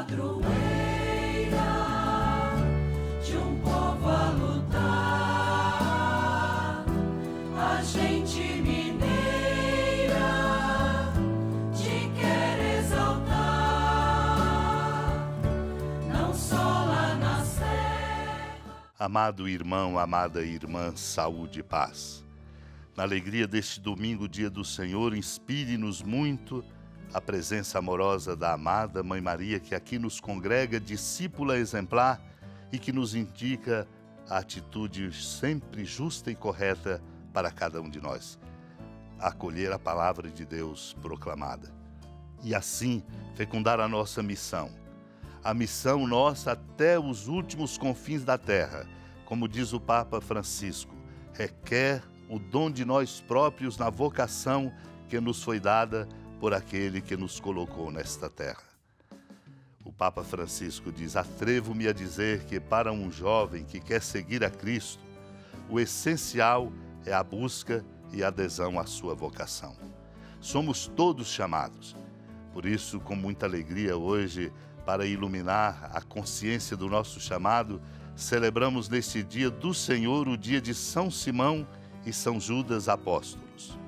padroeira de um povo a lutar, a gente mineira te quer exaltar, não só lá na serra. Amado irmão, amada irmã, saúde e paz. Na alegria deste domingo, dia do Senhor, inspire-nos muito a presença amorosa da amada Mãe Maria, que aqui nos congrega, discípula exemplar e que nos indica a atitude sempre justa e correta para cada um de nós. Acolher a palavra de Deus proclamada. E assim fecundar a nossa missão. A missão nossa até os últimos confins da terra. Como diz o Papa Francisco, requer o dom de nós próprios na vocação que nos foi dada por aquele que nos colocou nesta terra. O Papa Francisco diz: atrevo-me a dizer que para um jovem que quer seguir a Cristo, o essencial é a busca e a adesão à sua vocação. Somos todos chamados. Por isso, com muita alegria hoje, para iluminar a consciência do nosso chamado, celebramos neste dia do Senhor o dia de São Simão e São Judas apóstolos.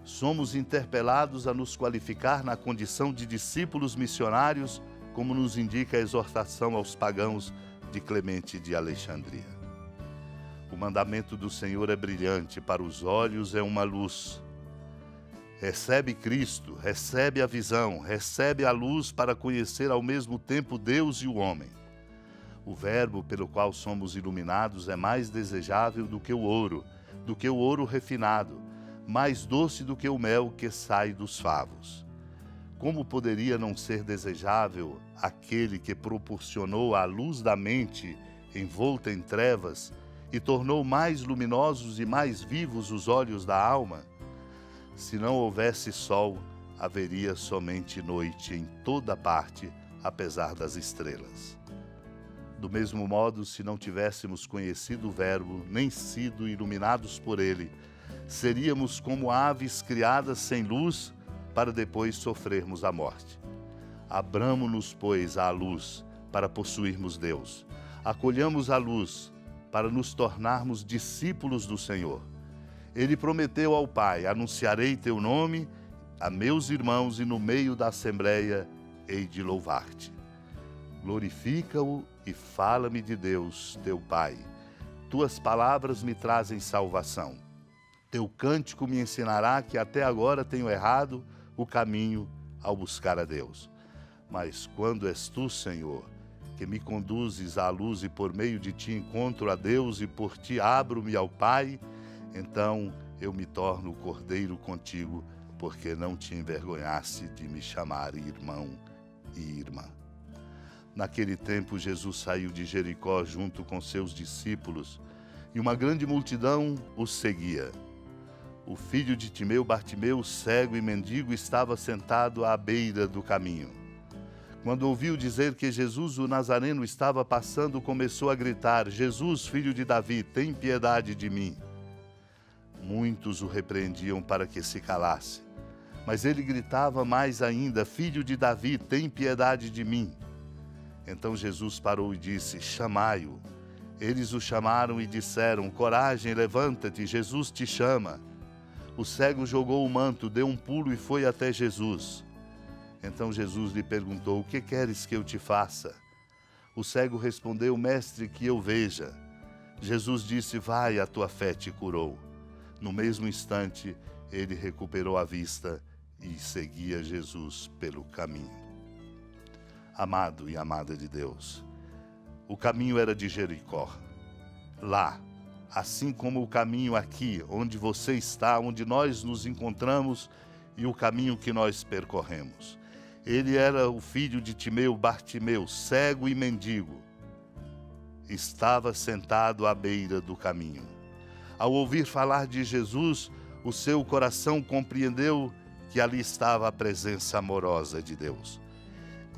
Somos interpelados a nos qualificar na condição de discípulos missionários, como nos indica a exortação aos pagãos de Clemente de Alexandria. O mandamento do Senhor é brilhante, para os olhos é uma luz. Recebe Cristo, recebe a visão, recebe a luz para conhecer ao mesmo tempo Deus e o homem. O verbo pelo qual somos iluminados é mais desejável do que o ouro refinado, mais doce do que o mel que sai dos favos. Como poderia não ser desejável aquele que proporcionou a luz da mente envolta em trevas e tornou mais luminosos e mais vivos os olhos da alma? Se não houvesse sol, haveria somente noite em toda parte, apesar das estrelas. Do mesmo modo, se não tivéssemos conhecido o Verbo, nem sido iluminados por ele, seríamos como aves criadas sem luz, para depois sofrermos a morte. Abramo-nos, pois, à luz, para possuirmos Deus. Acolhamos a luz, para nos tornarmos discípulos do Senhor. Ele prometeu ao Pai: anunciarei teu nome a meus irmãos e no meio da assembleia hei de louvar-te. Glorifica-o e fala-me de Deus, teu Pai. Tuas palavras me trazem salvação. Teu cântico me ensinará que até agora tenho errado o caminho ao buscar a Deus. Mas quando és tu, Senhor, que me conduzes à luz e por meio de ti encontro a Deus e por ti abro-me ao Pai, então eu me torno cordeiro contigo, porque não te envergonhasse de me chamar irmão e irmã. Naquele tempo, Jesus saiu de Jericó junto com seus discípulos e uma grande multidão os seguia. O filho de Timeu, Bartimeu, cego e mendigo, estava sentado à beira do caminho. Quando ouviu dizer que Jesus o Nazareno estava passando, começou a gritar: Jesus, filho de Davi, tem piedade de mim. Muitos o repreendiam para que se calasse, mas ele gritava mais ainda: Filho de Davi, tem piedade de mim. Então Jesus parou e disse: chamai-o. Eles o chamaram e disseram: coragem, levanta-te, Jesus te chama. O cego jogou o manto, deu um pulo e foi até Jesus. Então Jesus lhe perguntou: o que queres que eu te faça? O cego respondeu: mestre, que eu veja. Jesus disse: vai, a tua fé te curou. No mesmo instante, ele recuperou a vista e seguia Jesus pelo caminho. Amado e amada de Deus, o caminho era de Jericó. Lá, assim como o caminho aqui, onde você está, onde nós nos encontramos e o caminho que nós percorremos. Ele era o filho de Timeu, Bartimeu, cego e mendigo. Estava sentado à beira do caminho. Ao ouvir falar de Jesus, o seu coração compreendeu que ali estava a presença amorosa de Deus.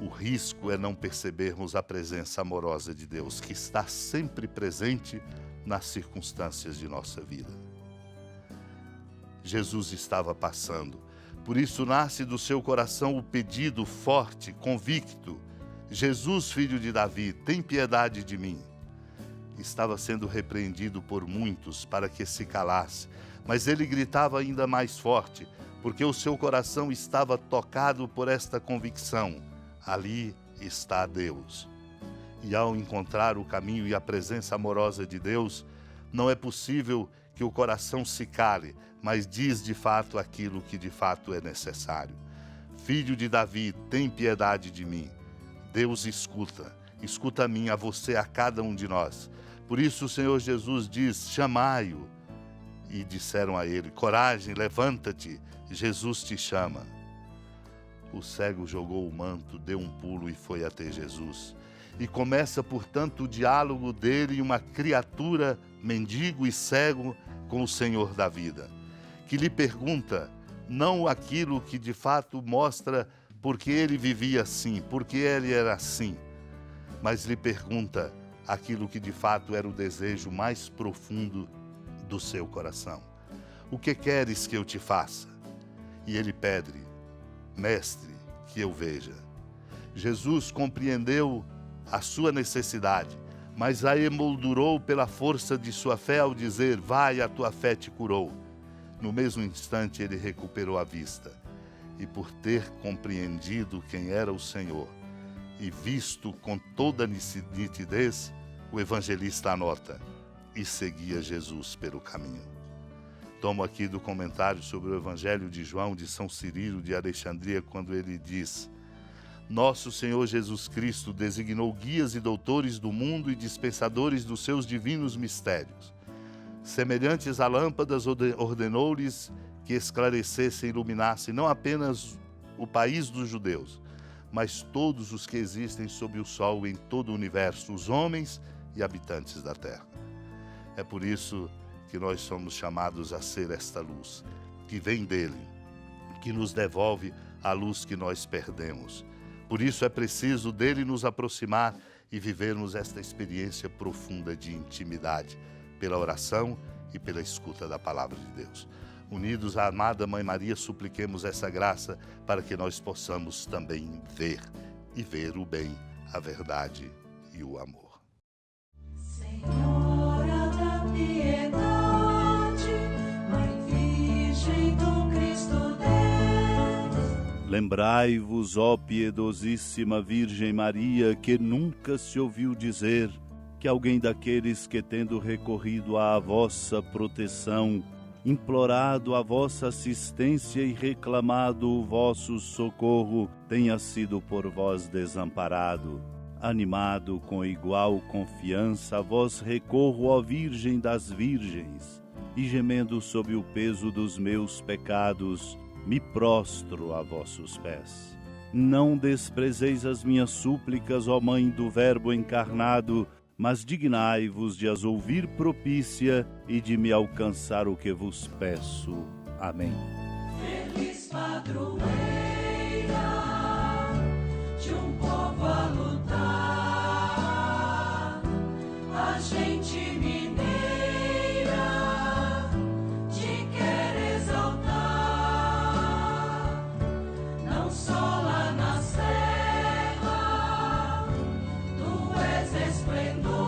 O risco é não percebermos a presença amorosa de Deus, que está sempre presente nas circunstâncias de nossa vida. Jesus estava passando, por isso nasce do seu coração o pedido forte, convicto: Jesus, filho de Davi, tem piedade de mim. Estava sendo repreendido por muitos para que se calasse, mas ele gritava ainda mais forte, porque o seu coração estava tocado por esta convicção: ali está Deus. E ao encontrar o caminho e a presença amorosa de Deus, não é possível que o coração se cale, mas diz de fato aquilo que de fato é necessário. Filho de Davi, tem piedade de mim. Deus escuta a mim, a você, a cada um de nós. Por isso o Senhor Jesus diz: chamai-o. E disseram a ele: coragem, levanta-te, Jesus te chama. O cego jogou o manto, deu um pulo e foi até Jesus. E começa, portanto, o diálogo dele, uma criatura, mendigo e cego, com o Senhor da vida, que lhe pergunta não aquilo que de fato mostra porque ele vivia assim, porque ele era assim, mas lhe pergunta aquilo que de fato era o desejo mais profundo do seu coração. O que queres que eu te faça? E ele pede: mestre, que eu veja. Jesus compreendeu a sua necessidade, mas a emoldurou pela força de sua fé ao dizer: vai, a tua fé te curou. No mesmo instante ele recuperou a vista, e por ter compreendido quem era o Senhor e visto com toda nitidez, o evangelista anota: e seguia Jesus pelo caminho. Tomo aqui do comentário sobre o Evangelho de João de São Cirilo de Alexandria, quando ele diz: nosso Senhor Jesus Cristo designou guias e doutores do mundo e dispensadores dos seus divinos mistérios. Semelhantes a lâmpadas, ordenou-lhes que esclarecessem e iluminassem não apenas o país dos judeus, mas todos os que existem sob o sol em todo o universo, os homens e habitantes da terra. É por isso que nós somos chamados a ser esta luz, que vem dele, que nos devolve a luz que nós perdemos. Por isso é preciso dele nos aproximar e vivermos esta experiência profunda de intimidade, pela oração e pela escuta da palavra de Deus. Unidos à amada Mãe Maria, supliquemos essa graça para que nós possamos também ver o bem, a verdade e o amor. Senhora da piedade, Mãe Virgem do Cristo Deus. Lembrai-vos, ó piedosíssima Virgem Maria, que nunca se ouviu dizer que alguém daqueles que, tendo recorrido à vossa proteção, implorado a vossa assistência e reclamado o vosso socorro, tenha sido por vós desamparado. Animado com igual confiança, a vós recorro, ó Virgem das Virgens, e gemendo sob o peso dos meus pecados, me prostro a vossos pés. Não desprezeis as minhas súplicas, ó Mãe do Verbo encarnado, mas dignai-vos de as ouvir propícia e de me alcançar o que vos peço. Amém. Feliz padroeira de um povo a lutar, a gente mineira te quer exaltar, não só lá na serra, tu és esplendor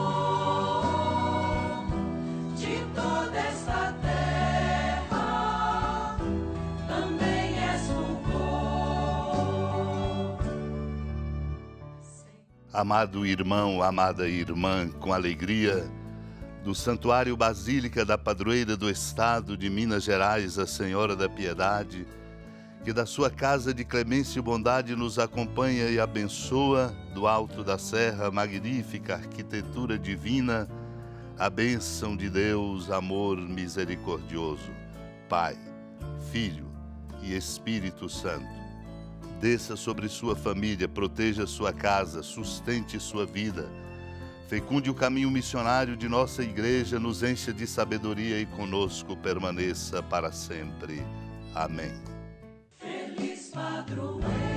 de toda esta terra, também és fulgor. Amado irmão, amada irmã, com alegria, do Santuário Basílica da Padroeira do Estado de Minas Gerais, a Senhora da Piedade, que da sua casa de clemência e bondade nos acompanha e abençoa, do alto da serra, magnífica arquitetura divina, a bênção de Deus, amor misericordioso, Pai, Filho e Espírito Santo. Desça sobre sua família, proteja sua casa, sustente sua vida, fecunde o caminho missionário de nossa igreja, nos encha de sabedoria e conosco permaneça para sempre. Amém. Feliz padroeira